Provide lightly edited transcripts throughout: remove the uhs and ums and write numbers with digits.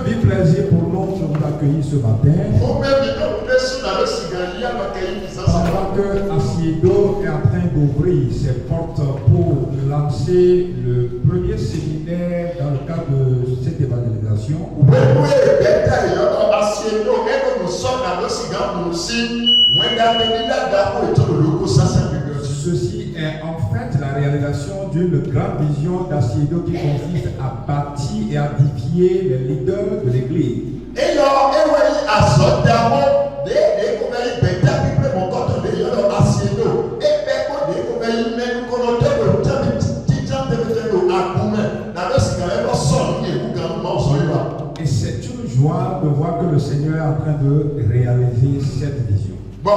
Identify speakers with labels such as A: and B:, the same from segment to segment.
A: vif plaisir pour nous de vous accueillir ce matin. Pendant que Asiedo est en train d'ouvrir ses portes pour lancer le premier séminaire dans le cadre de cette évangélisation. Ceci est en fait la réalisation d'une grande vision d'Asiedo qui consiste à bâtir et à édifier les leaders de l'Église. Et c'est une joie de voir que le Seigneur est en train de réaliser cette vision. Et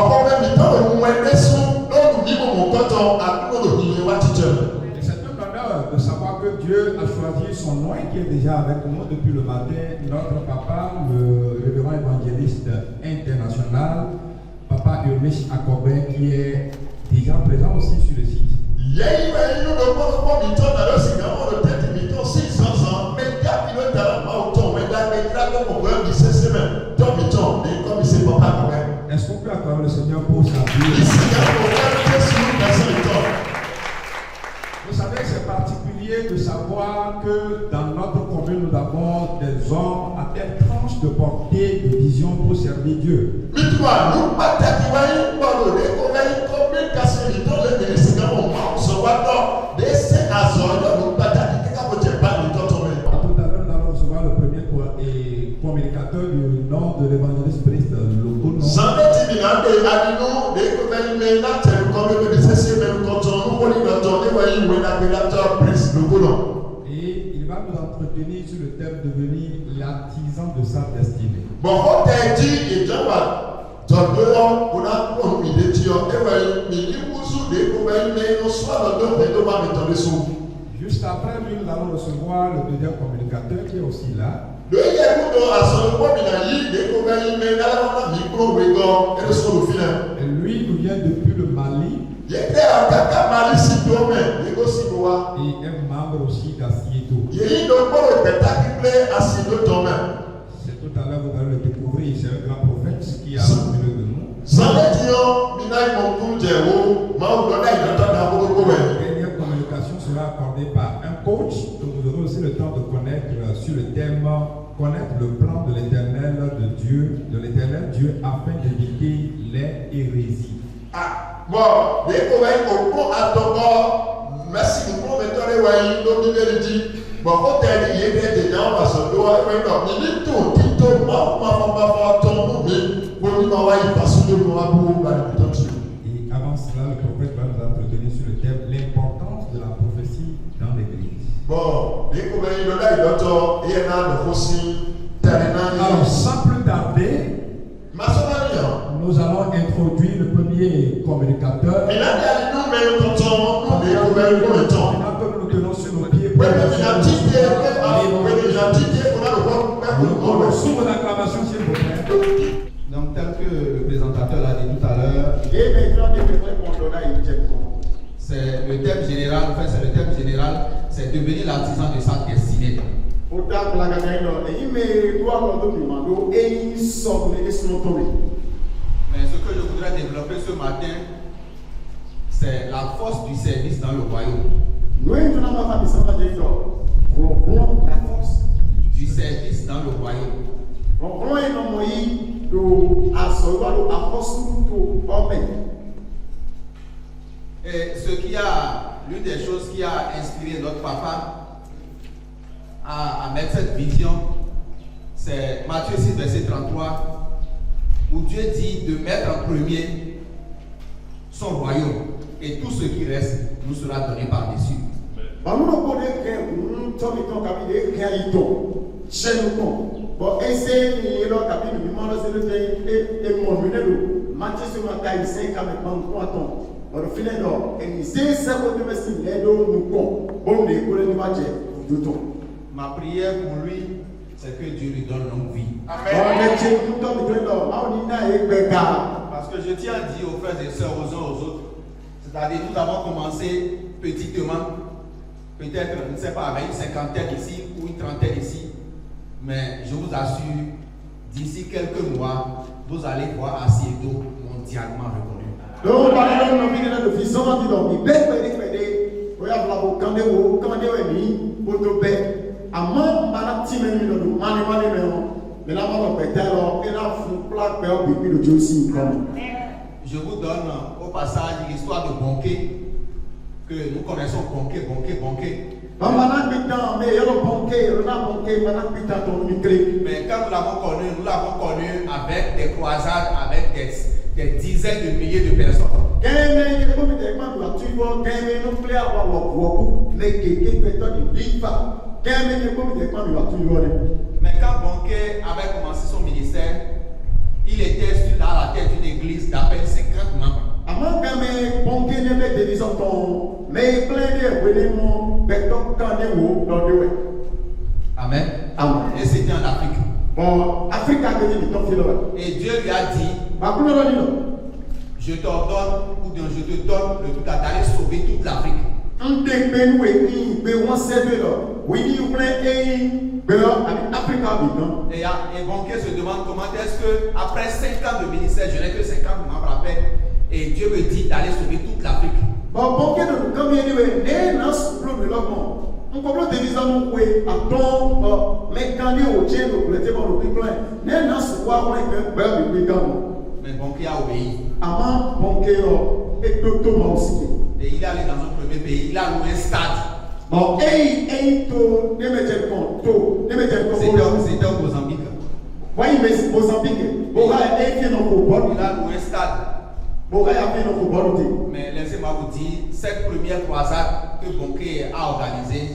A: c'est un honneur de savoir que Dieu a choisi son nom qui est déjà avec nous depuis le matin, notre papa, le révérend évangéliste international, papa Urmish Akobin, qui est déjà présent aussi sur le site. Est-ce qu'on peut acclamer le Seigneur pour sa vie? Vous savez, c'est particulier de savoir que dans notre commune, nous avons des hommes à telle tranche de portée de vision pour servir Dieu. Communicateur du nom de l'évangéliste Christ Lokono. Et il va nous entretenir sur le thème de devenir l'artisan de sa destinée. Juste après lui, nous allons recevoir le deuxième communicateur qui est aussi là. Et lui nous vient depuis le Mali. Et est membre aussi d'Asiedo. C'est tout à l'heure vous allez le découvrir. C'est un grand prophète qui a au milieu de nous. La dernière communication sera accordée par un coach que vous aurez aussi le temps de connaître sur le thème connaître le plan de l'éternel Dieu afin d'éviter les hérésies. Et avant cela, le prophète va nous entretenir sur le thème l'importance de la prophétie dans l'église. Alors, sans plus tarder, nous allons introduire le premier communicateur. Maintenant que nous tenons sur nos pieds pour sous vos acclamations, s'il vous plaît.
B: Donc, tel que le présentateur l'a dit tout à l'heure, c'est le thème général, c'est le thème général, c'est devenir l'artisan de sa destinée. Mais ce que je voudrais développer ce matin, c'est la force du service dans le royaume. La force du service dans le royaume. Et l'une des choses qui a inspiré notre papa à mettre cette vision, c'est Matthieu 6, verset 33, où Dieu dit de mettre en premier son royaume et tout ce qui reste nous sera donné par-dessus. Ma prière pour lui, c'est que Dieu lui donne longue vie. Amen. Parce que je tiens à dire aux frères et sœurs, aux uns aux autres, c'est-à-dire nous avons commencé petitement, peut-être, je ne sais pas, avec une cinquantaine ici ou une trentaine ici. Mais je vous assure, d'ici quelques mois, vous allez voir Asiedo mondialement reconnu.
C: Donc, par exemple, nous venons de faire ça, nous disons, we have labo kande wo kande we ni boto be ama mana ti me mi do mani me me la ma be telo e na fu plaque be o bi do josi comme.
B: Je vous donne au passage l'histoire de Bonquet que nous connaissons Bonquet.
C: Mana bitan me yo Bonquet, na Bonquet mana bitan ton micré.
B: Mais quand nous l'avons connu avec des croisades, avec des dizaines de milliers de personnes. Mais quand Bonquet avait commencé son ministère, il était dans la tête d'une église d'à peine 50 membres. Amen. Et c'était en Afrique.
C: Bon, Afrique a gagné du temps.
B: Et Dieu lui a dit, je t'ordonne, ou bien je te donne le tout d'aller sauver toute l'Afrique. Et Bonquet se demande comment est-ce que, après 5 ans de ministère, je n'ai que 50 membres à peine, et Dieu me dit d'aller sauver toute l'Afrique. Mais Bonquet a obéi. Et il est allé dans un premier pays, il a loué un stade. C'était au Mozambique. Il a loué un stade. Mais laissez-moi vous dire, cette première croisade que Bonquet a organisée,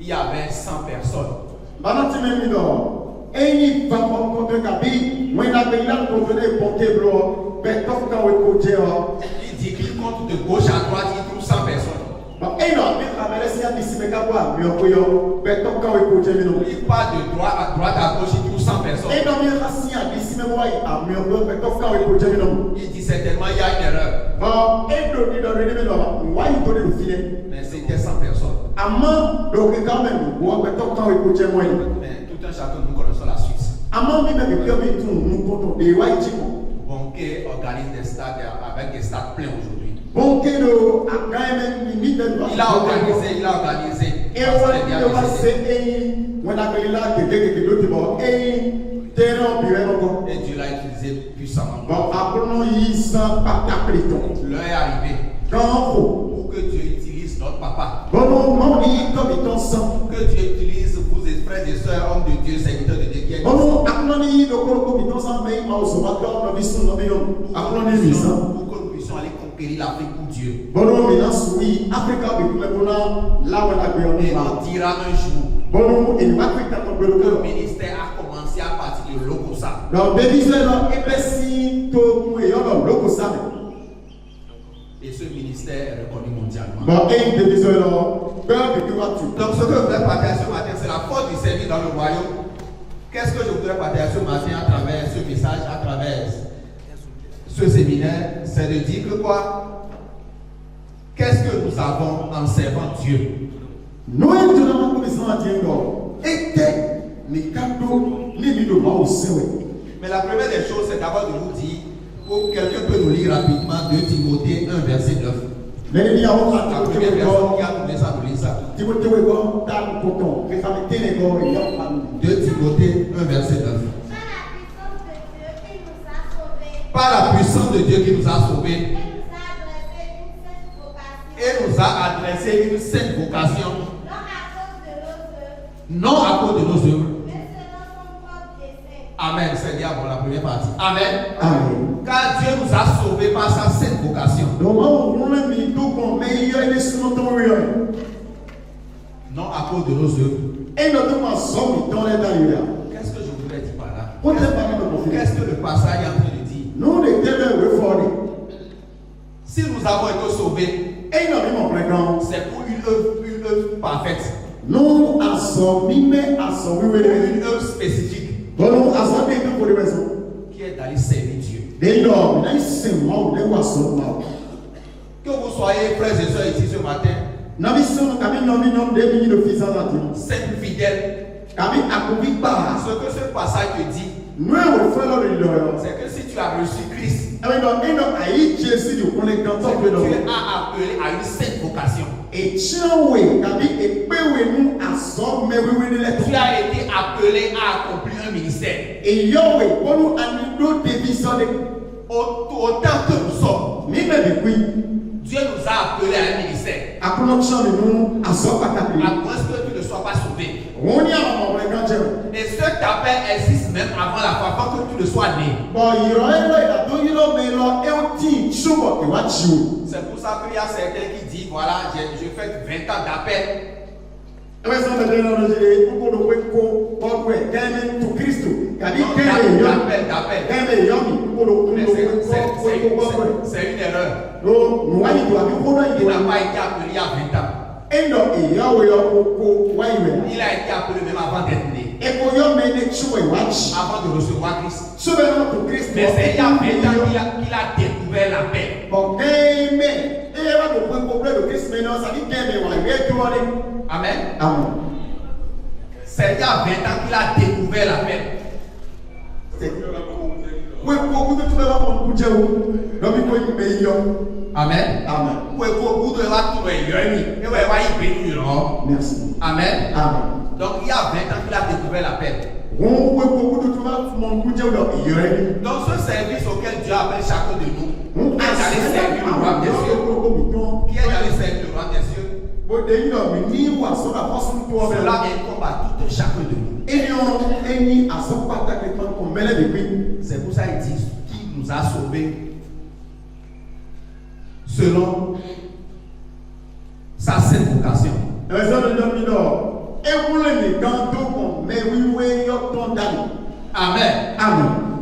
B: il y avait 100 personnes. Il dit qu'il compte de gauche à droite, il trouve 100 personnes. Il part de droite à gauche, il trouve 100 personnes. Il dit certainement il y a une erreur. Mais c'était 100 personnes. Mais tout un chacun nous connaissons la suite. Bonquet organise des stades avec des stades pleins aujourd'hui. Il a organisé. Et Dieu l'a utilisé puissamment. L'heure est arrivée pour que Dieu utilise notre papa. Que Dieu utilise vous, frères et sœurs, hommes de Dieu, serviteurs de Dieu qui êtes pour que nous puissions aller conquérir l'Afrique pour Dieu. Et on dira un jour que le ministère a commencé à partir de Lokossa. Et ce ministère est reconnu mondialement. Donc ce que je voudrais partager ce matin, c'est la force du service dans le royaume. Qu'est-ce que je voudrais partager ce matin à travers ce message, à travers ce séminaire? C'est de dire que quoi? Qu'est-ce que nous avons en servant Dieu? Mais la première des choses, c'est d'abord de vous dire, pour quelqu'un peut nous lire rapidement 2 Timothée 1 verset 9. La première personne qui a trouvé ça, nous lit ça. 2 Timothée 1 verset 9. Par la puissance de Dieu qui nous a sauvés et nous a adressé une sainte vocation, non à cause de nos œuvres. Amen. C'est bien pour la première partie. Amen.
C: Amen.
B: Car Dieu nous a sauvés par sa sainte vocation. Non à cause de nos œuvres. Qu'est-ce que je voulais dire par là? Qu'est-ce que le passage est en train de dire? Si nous avons été sauvés, c'est pour une œuvre parfaite. Une œuvre spécifique. Qui est d'aller servir Dieu. Que vous soyez frères et sœurs ici ce matin, simples fidèles, Ce que ce passage te dit, c'est que si tu as reçu Christ, c'est que Dieu a appelé à une sainte vocation. Tu as été appelé à accomplir un ministère. Autant que nous sommes, Dieu nous a appelés à un ministère. À moins que tu ne sois pas sauvé. Et ce appel existe même avant la fois, avant que tu ne sois né. C'est pour ça qu'il y a certains qui disent, voilà, j'ai fait 20 ans d'appel. C'est une erreur. Il n'a pas été appelé il y a 20 ans. Il a été appelé même avant d'être né. Avant de recevoir Christ. Mais c'est il y a 20 ans qu'il a découvert la paix. Amen. C'est il y a 20 ans qu'il a découvert la paix. Amen.
C: Merci.
B: Amen. Donc il y a 20 ans qu'il a découvert la paix. Donc ce service auquel Dieu appelle chacun de nous, qui est allé servir le roi des cieux, qui est allé servir le roi des cieux, cela incombe à tout un chacun de nous. C'est pour ça qu'il dit qu'il nous a sauvés selon sa sainte vocation. Amen.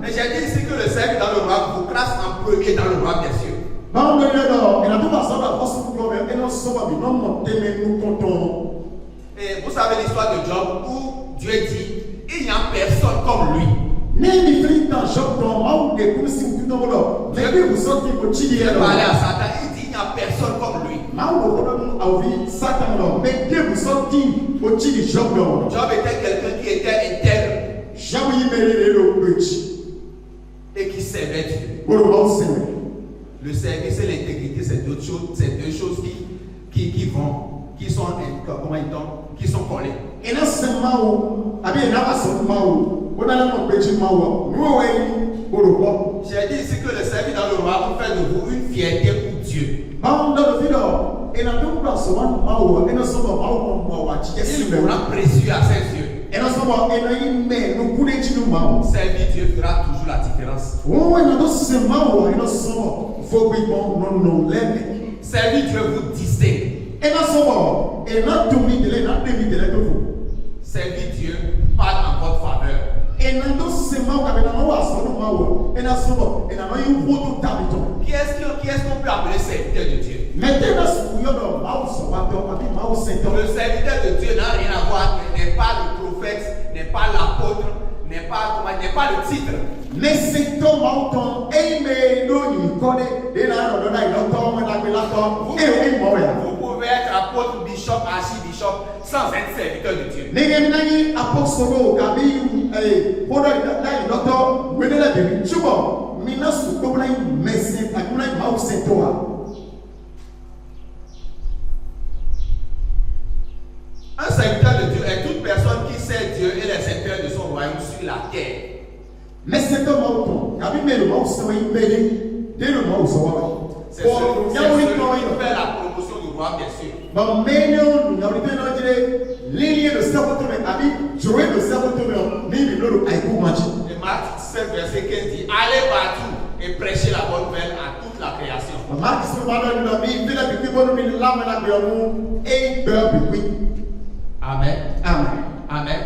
B: Et j'ai dit ici que le service dans le roi vous classe en premier dans le roi des cieux. Et vous savez l'histoire de Job où Dieu dit il n'y a personne comme lui. Dieu parlait à Satan, il dit il n'y a personne comme lui. Job était quelqu'un qui était intègre et qui servait Dieu. Le service et l'intégrité, c'est deux choses qui vont, qui sont collées. J'ai dit ici que le service dans le roi vous fait de vous une fierté pour Dieu. Il vous rend précieux à ses yeux. Servir Dieu fera toujours la différence. Servir Dieu vous distingue. Servir Dieu parle en votre faveur. Qui est-ce qu'on peut appeler serviteur de Dieu? Le serviteur de Dieu n'a rien à voir, n'est pas le prophète, n'est pas l'apôtre, n'est pas le titre. Mais c'est ton menton, vous pouvez être apôtre, bishop, archibishop sans être serviteur de Dieu. Un serviteur de Dieu est toute personne qui sert Dieu et les secteurs de son royaume sur la terre.
C: Mais c'est un menton. C'est
B: celui qui fait la promotion du royaume des cieux. Et Marc 7, verset 15 dit allez partout et prêchez la bonne nouvelle à toute la création. Amen.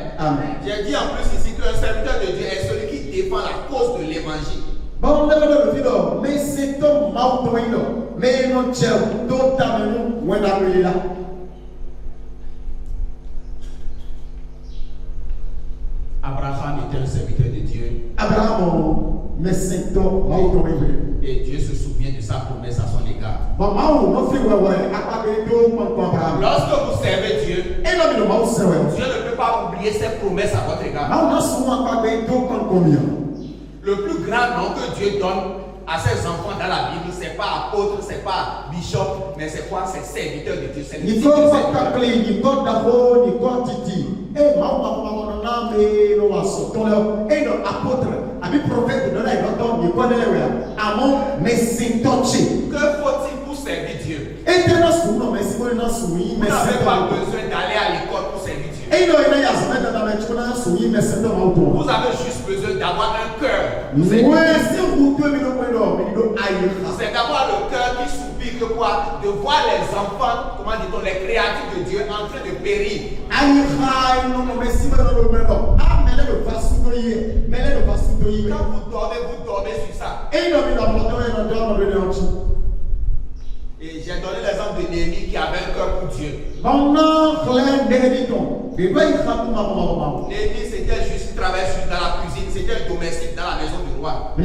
B: J'ai dit en plus ici qu'un serviteur de Dieu est celui qui défend la cause de l'évangile. Abraham était un serviteur de Dieu. Et Dieu se souvient de sa promesse à son égard. regarde.
C: Maman, non fait ouais, à pas de tout,
B: Lorsque vous servez Dieu,
C: et non, mais maman, c'est ouais.
B: Dieu ne peut pas oublier ses promesses à votre égard.
C: Maman, souvent pas de tout, combien.
B: Le plus grand nom que Dieu donne à ses enfants dans la Bible, c'est pas apôtre, c'est pas bishop, mais c'est quoi? C'est serviteur de Dieu. C'est le
C: Il
B: titre
C: faut
B: de
C: pas
B: serviteur.
C: t'appeler, il faut d'abord, il faut titi. Et maman, mais nous sommes et nos apôtres, amis prophètes de la Bible, il connaît les amont, mais c'est touché.
B: Que faut-il pour servir Dieu?
C: Et de nos sous, mais si vous n'en souillez,
B: Vous
C: mais
B: n'avez
C: c'est
B: pas besoin d'aller à l'école pour servir Dieu.
C: et non, il y a jamais dans la souillé, mais c'est dans l'auto.
B: Vous avez juste besoin d'avoir un cœur.
C: Oui, c'est vous que nous pouvons
B: C'est d'avoir le cœur qui soupire que quoi? De voir les enfants, comment dit-on, les créatures de Dieu en train de périr. Quand vous dormez sur ça. Et j'ai donné l'exemple de Néhémie qui avait un cœur pour Dieu. Néhémie, c'était juste, il travaillait dans la cuisine, c'était un domestique dans la maison du roi. Mais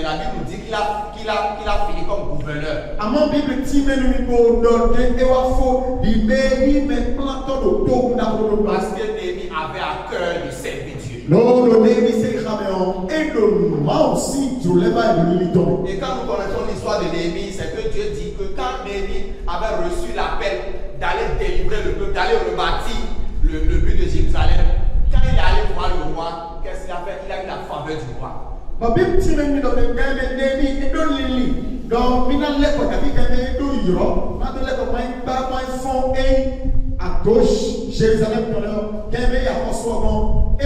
B: la Bible nous dit qu'il a fini comme gouverneur. Parce que Néhémie avait à cœur de servir Dieu. Et quand nous connaissons l'histoire de Néhémie, c'est que Dieu dit que quand Néhémie avait reçu l'appel d'aller délivrer le peuple, d'aller rebâtir le but de Jérusalem, quand il est allé voir le roi, qu'est-ce qu'il a fait? Il a eu la faveur du roi.
C: À gauche, Jérusalem,
B: Et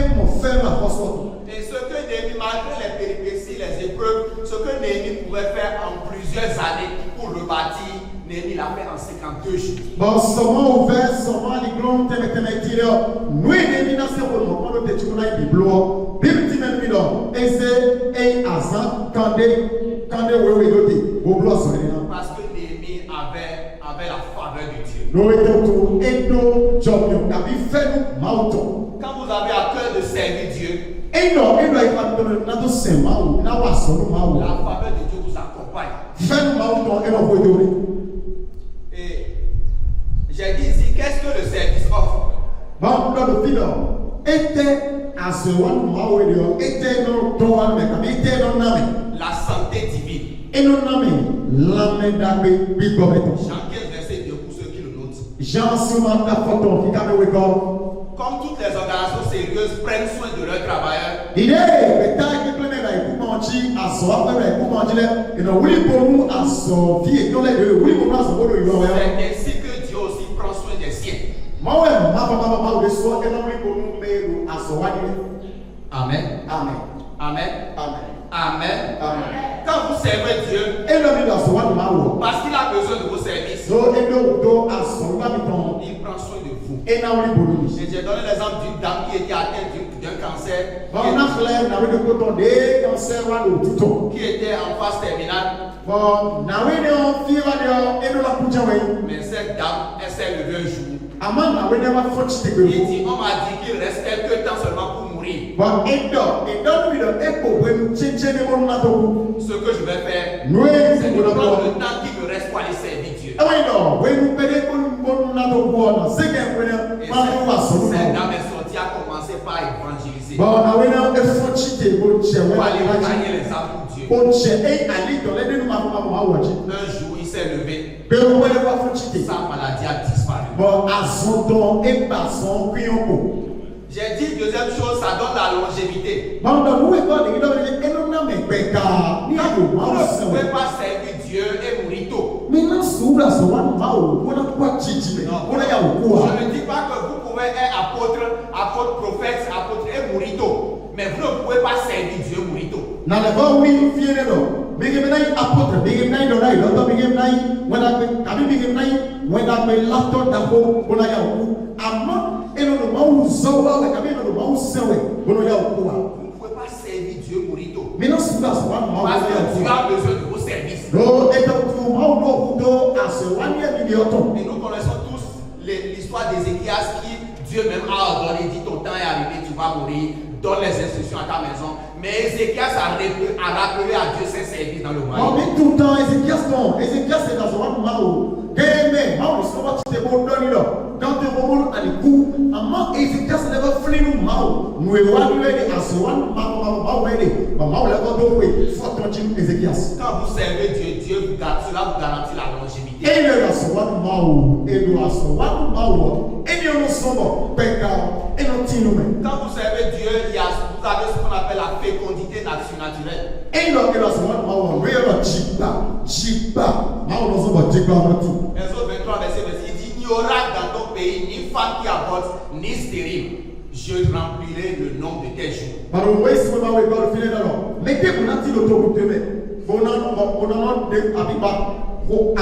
B: ce que Néhémie, malgré les péripéties, les épreuves, ce que Néhémie pouvait faire en plusieurs années pour rebâtir, Néhémie l'a fait en 52 jours.
C: Bon, seulement ouvert, seulement les grands thèmes nous et nous sommes pour le témoin de Biblo. Bible même bidon. Et c'est un hasard quand des
B: Parce que Néhémie avait la faveur de Dieu.
C: Nous étions tous et nous jobbions.
B: Quand vous avez à cœur de servir Dieu,
C: Et non, il va y avoir notre sema ou na waso maou.
B: la faveur de Dieu vous accompagne.
C: Fais maou ton et on va
B: Et j'ai dit ici, qu'est-ce que le service offre?
C: Bon, le film était à ce moment où il était dans ton mais était dans l'âme.
B: La santé divine.
C: Et non l'âme d'abé bigometo.
B: Jean 15 verset 2 pour ceux qui le notent.
C: Jean souvent ta photo qui t'a mis
B: Comme toutes les organisations sérieuses prennent soin de leurs travailleurs,
C: il est peut-être que plein de coupanchi à soi avec coupanchi là et non oui pour nous à son vie et tous les deux oui pour nous à son boulot
B: c'est ainsi que Dieu aussi prend soin des siens.
C: moi ma de soi et non oui pour nous mais à son
B: Amen.
C: amen
B: Amen.
C: amen
B: Amen.
C: amen
B: Quand vous servez Dieu,
C: et non oui à son maou
B: parce qu'il a besoin de vos services,
C: so et do à son ton
B: il prend soin de vous.
C: et non oui pour nous
B: Et j'ai donné l'exemple d'une dame qui était atteinte d'un cancer,
C: bon na clair na oui de coton de cancer wa do tuto
B: qui était en phase terminale.
C: bon na oui de fièvre de et de la puja oui
B: Mais cette dame, elle s'est levée un jour.
C: ama na oui de ma faute te
B: Il dit, on m'a dit qu'il reste quelques temps seulement pour mourir.
C: bon et donc oui de eco we chenche de mon na to
B: Ce que je vais faire,
C: nous
B: c'est de
C: nous
B: prendre le temps qui me reste pour aller servir Dieu.
C: ah oui non we nous pede pour na to pour c'est que we
B: Et
C: na ma so
B: cette dame est sortie à commencer par évangéliser.
C: bon na we na e faute te pour che we
B: Pour aller
C: la
B: gagner les âmes pour Dieu.
C: pour che et ali dans les deux ma waji
B: Un jour, il s'est levé.
C: be we le wa faute
B: Sa maladie a disparu.
C: bon à son don et pas son kuyoko
B: J'ai dit deuxième chose, ça donne la longévité.
C: bon donc nous école de donc et nous na me peka ni a do
B: Vous
C: ma
B: ne
C: so
B: pouvez pas servir Dieu et mourir tôt.
C: mais na soura so wa ma o wona kwa chichi me wona ya okuwa
B: Je ne dis pas que vous pouvez être apôtre, prophète, apôtre et mourir tôt. Mais vous ne pouvez pas servir Dieu et mourir tôt.
C: na le ba wi fiere do bigem nai apôtre bigem nai do nai do bigem nai wona kabi bigem nai wona me lato da ho wona ya oku amma eno no ma uzo wa kabi no ma usewe wona ya okuwa
B: Vous ne pouvez pas servir Dieu et mourir tôt.
C: mais non soura so wa ma
B: Parce
C: o
B: que Dieu
C: ya
B: a besoin de vos services.
C: do et donc tu ma o do aso wa ni e bi oto
B: Et nous connaissons tous l'histoire d'Ézéchias qui, Dieu même a ordonné, dit ton temps est arrivé, tu vas mourir, donne les instructions à ta maison. Mais Ézéchias a rappelé à Dieu ses services dans le royaume.
C: Mami tout le temps Ézéchias non. Ézéchias c'est dans un mao. Amen. Mao c'est pas tu te bon donner là. Quand tu vas bon à l'écoute, amma Ézéchias never flee no mao. Nous est one way à ce one mao way. Mao là quand on fait faut continuer Ézéchias.
B: Quand vous servez Dieu, cela vous garantit la longévité.
C: Et le à ce one mao. Et le à ce one mao. Et nous sommes pecca. Et nous tinoume.
B: Quand vous servez Dieu, vous avez ce qu'on appelle la fécondité naturelle.
C: Et là, il a ce mao. Réellement jiba. Mao nous sommes jiba tout.
B: Exode 23 verset 26, il dit, il n'y aura dans ton pays ni femme qui avorte, ni stérile. Je remplirai le nombre de tes jours.
C: Alors, oui, si vous avez le filet d'alors. Mettez vous n'avez l'autoroute de mai. On a de Abiba. Vous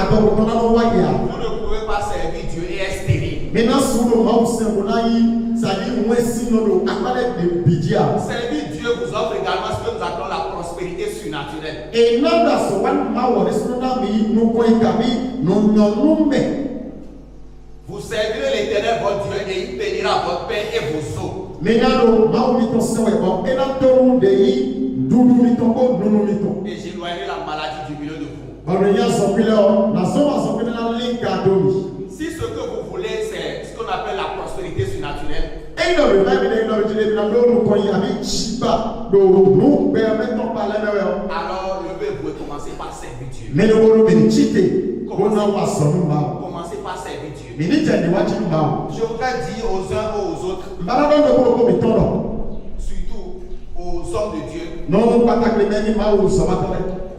B: ne pouvez pas servir Dieu et être stérile.
C: Maintenant, si vous avez ça dit, moi, si nous avons de Bidia.
B: Servir Dieu vous offre également ce que nous appelons la prospérité surnaturelle.
C: Et non, dans ce
B: vous servirez l'Éternel votre Dieu et il bénira votre pain et vos eaux. Et j'éloignerai la maladie du milieu de vous. Si ce que vous voulez, c'est ce qu'on appelle la prospérité surnaturelle, alors levez-vous et commencez par servir Dieu. Commencez par servir Dieu. Je voudrais dire aux uns et aux autres, surtout aux hommes de Dieu,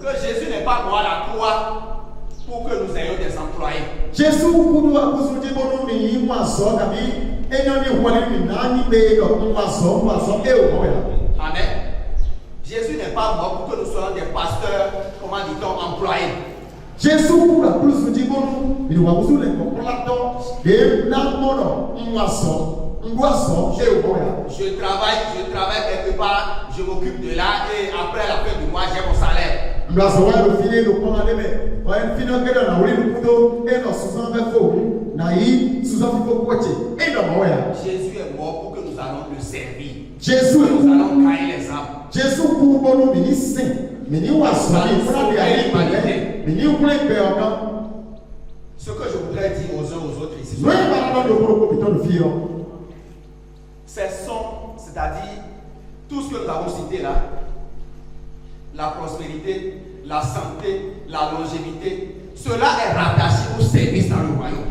B: que Jésus n'est pas mort à la croix pour que nous ayons des employés. Amen. Jésus n'est pas mort pour que nous soyons des pasteurs, comment dit-on, employés.
C: Jésus pour la plus de bon, il va vous le de la mono,
B: je travaille quelque part, je m'occupe de là et après la fin du mois, j'ai mon salaire. Jésus est mort pour que nous allons le servir.
C: Jésus,
B: nous allons gagner les âmes.
C: Jésus pour bon ministre.
B: Ce que je voudrais dire aux uns aux autres ici, c'est-à-dire tout ce que nous avons cité là, la prospérité, la santé, la longévité, cela est rattaché au service dans le royaume.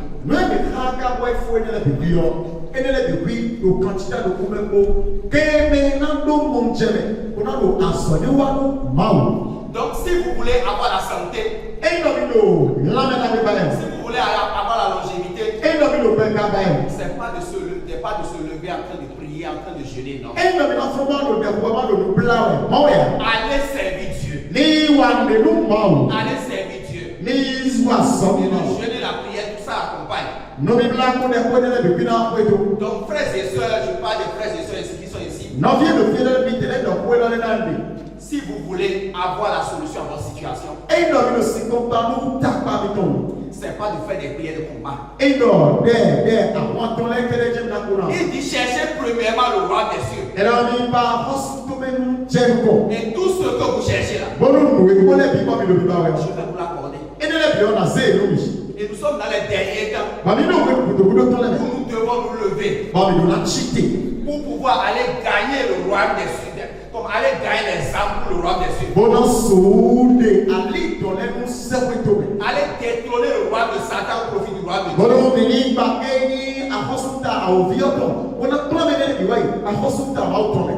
B: Donc si vous voulez avoir la santé, si vous voulez avoir la longévité, c'est pas de se lever en train de prier, en train de jeûner, non. Allez servir Dieu. Allez servir Dieu. Et le jeûne et la prière, tout ça accompagne. Donc frères et sœurs, je parle des frères et sœurs qui sont ici. Si vous voulez avoir la solution à votre situation, c'est pas de faire des prières de combat. Il dit cherchez premièrement le roi des cieux. Et tout ce que vous cherchez là, je vais vous l'accorder. Et nous sommes dans les derniers temps où nous devons nous lever pour pouvoir aller gagner le royaume des cieux. Comme aller gagner les âmes pour le royaume des cieux. Aller détrôner le roi de Satan au profit du roi de Dieu.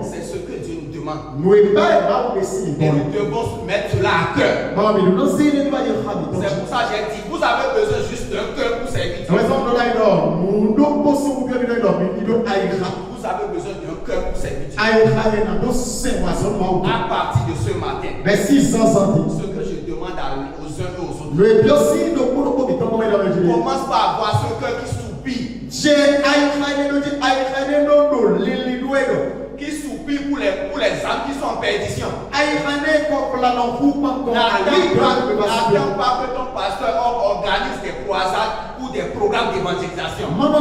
B: C'est ce que Dieu nous demande. Et nous devons mettre cela à cœur. C'est pour ça que j'ai dit, vous avez besoin juste d'un cœur pour servir Dieu. Vous avez besoin d'un cœur pour servir Dieu. À partir de ce matin, ce que je demande aux uns et aux autres, commence par avoir ce cœur qui soupire. Qui soupire pour les âmes qui sont en perdition. N'attends pas que ton pasteur organise des croisades ou des programmes d'évangélisation. Quand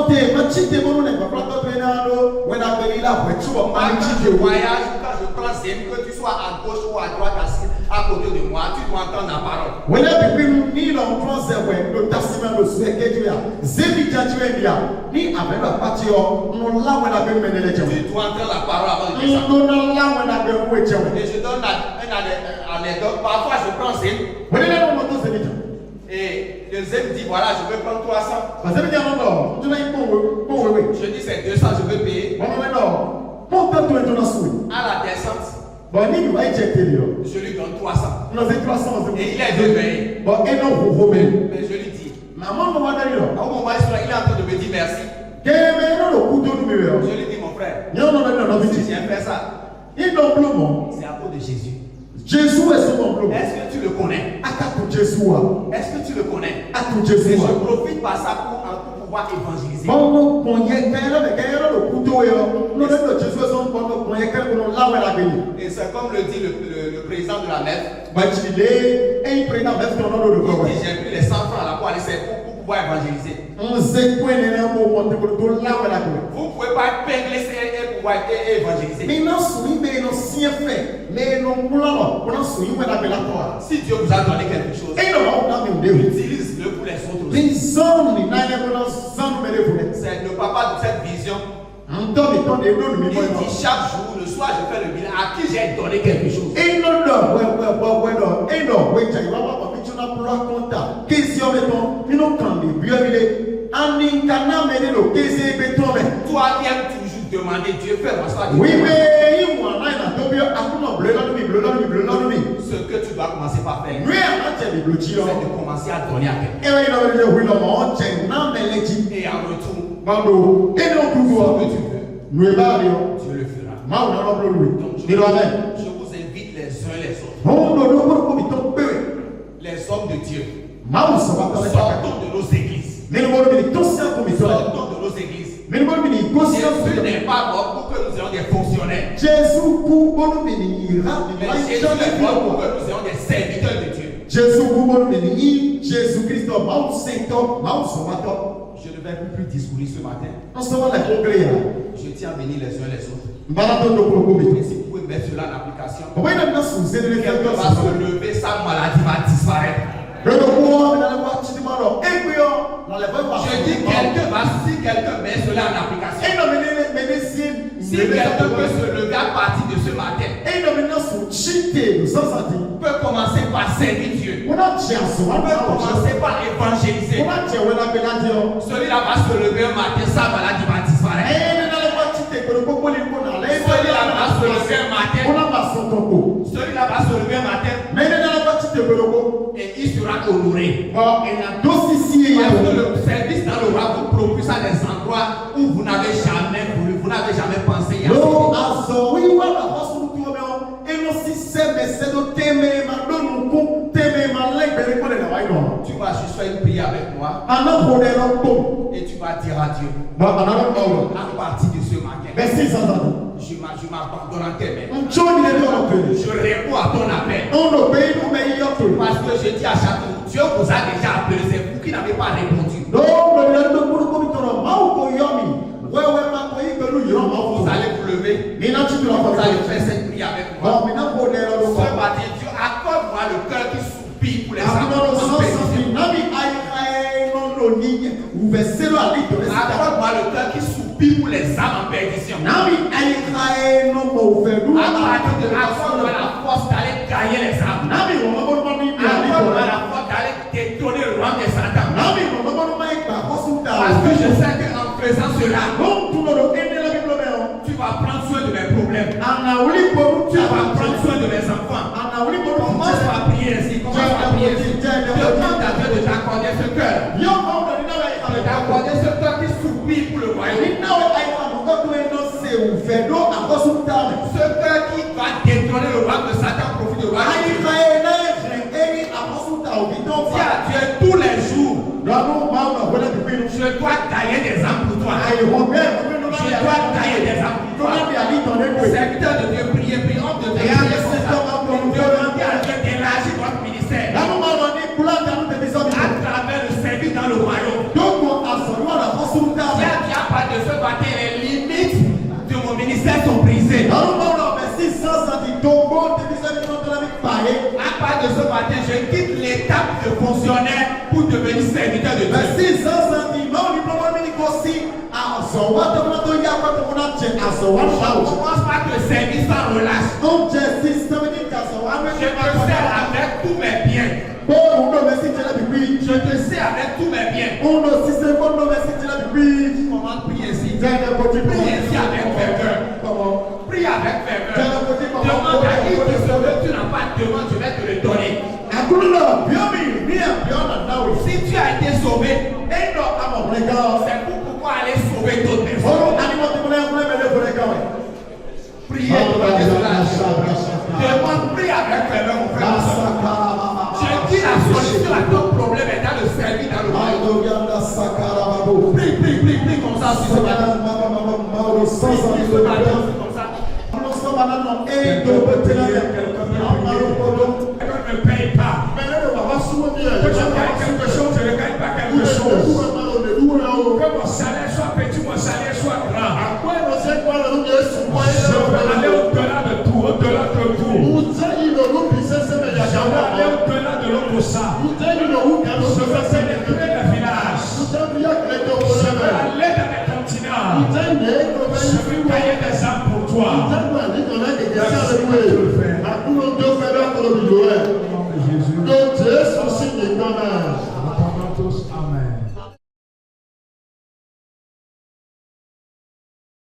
B: je voyage, quand je prends Zem, que tu sois à gauche ou à droite assis à côté de moi, tu dois entendre la parole. Tu dois entendre la parole avant de descendre. Et je donne une anecdote. Parfois, je prends Zem. Et le Zem dit voilà, je veux prendre 300. Je dis c'est 200, je veux payer. À la descente, je lui donne 300. Et il est réveillé. Mais je lui dis, au moment où il est en train de me dire merci. Je lui dis mon frère, si j'ai fait ça, c'est à cause de Jésus.
C: Jésus est son emploi.
B: Est-ce que tu le connais? Est-ce que tu le connais? Et je profite par ça pour pouvoir évangéliser. Et c'est comme le dit le président de la nef. Il dit j'ai pris les 100 francs à la poire pour pouvoir évangéliser. Vous ne pouvez pas épingler et pouvoir évangéliser. Si Dieu vous a donné quelque chose, utilise-le pour les autres aussi. C'est le papa de cette vision. Il dit chaque jour, le soir, je fais le bilan à qui j'ai donné quelque chose. Toi qui aimes toujours demander Dieu, fais-moi ça. Ce que tu dois commencer par faire, c'est de commencer à donner à quelqu'un. Et en retour, ce que tu veux, Dieu le fera. Donc, je vous invite les uns les autres, les hommes de Dieu, sortons de nos églises. Sortons de nos églises. Jésus n'est pas mort pour que nous ayons des fonctionnaires. Mais Jésus est mort pour que nous ayons des serviteurs de Dieu. Je ne vais plus discourir ce matin. Je tiens à bénir les uns les autres. Et si vous pouvez mettre cela en application, quelqu'un va se lever, sa maladie va disparaître. Je dis si quelqu'un met cela en application, si quelqu'un peut se lever à partir de ce matin, peut commencer par servir Dieu, peut commencer par évangéliser. Celui-là va se lever un matin, sa maladie va disparaître. Celui-là va se lever un matin. Celui-là va se lever un matin. Et il sera honoré. Parce que le service dans le roi vous propose à des endroits où vous n'avez jamais voulu, vous n'avez jamais pensé y aller. Tu vas juste faire une prière avec moi. Et tu vas dire à Dieu, à partir de ce matin, je m'abandonne en tes mains. Je réponds à ton appel. Parce que je dis à chacun, Dieu vous a déjà appelé, c'est vous qui n'avez pas répondu. Vous allez vous lever. Vous allez faire cette prière avec moi. Ce matin, Dieu, accorde-moi le cœur qui soupire pour les âmes. Accorde-moi le cœur qui soupire pour les âmes en perdition. Accorde-moi la force d'aller gagner les âmes. Accorde-moi la force d'aller détourner le roi des Satan. Parce que je sais qu'en faisant cela, tu vas prendre soin de mes problèmes. Tu vas prendre soin de mes enfants. Commence à prier ainsi. Demande à Dieu de t'accorder ce cœur. De t'accorder ce cœur qui soupire pour le royaume. Ce cœur qui va détourner le roi de Satan au profit du royaume. Dis à Dieu tous les jours, je dois tailler des âmes pour toi. Je dois tailler des âmes pour toi. Serviteur de Dieu, priez, homme de Dieu, priez. Demandez à À part de ce matin, je quitte l'étape de fonctionnaire pour devenir serviteur de Dieu. Commence par te servir sans relâche. Je te sers avec tous mes biens. Je te sers avec tous mes biens. Comment prier ainsi? Prie ainsi avec ferveur. Prie avec ferveur. Demande à qui te sauver, tu n'as pas de demande, je vais te le donner. Si tu as été sauvé, c'est pour pouvoir aller sauver d'autres personnes. Priez devant Dieu cela. Demande, prie avec ferveur, mon frère. Je dis la solution à ton problème est dans le service, dans le royaume. Prie comme ça sur ce matin. Prie ce matin comme ça. Quelqu'un ne paye pas. Je gagne quelque chose, je ne gagne pas quelque chose. Que mon salaire soit petit, mon salaire soit grand. Je veux la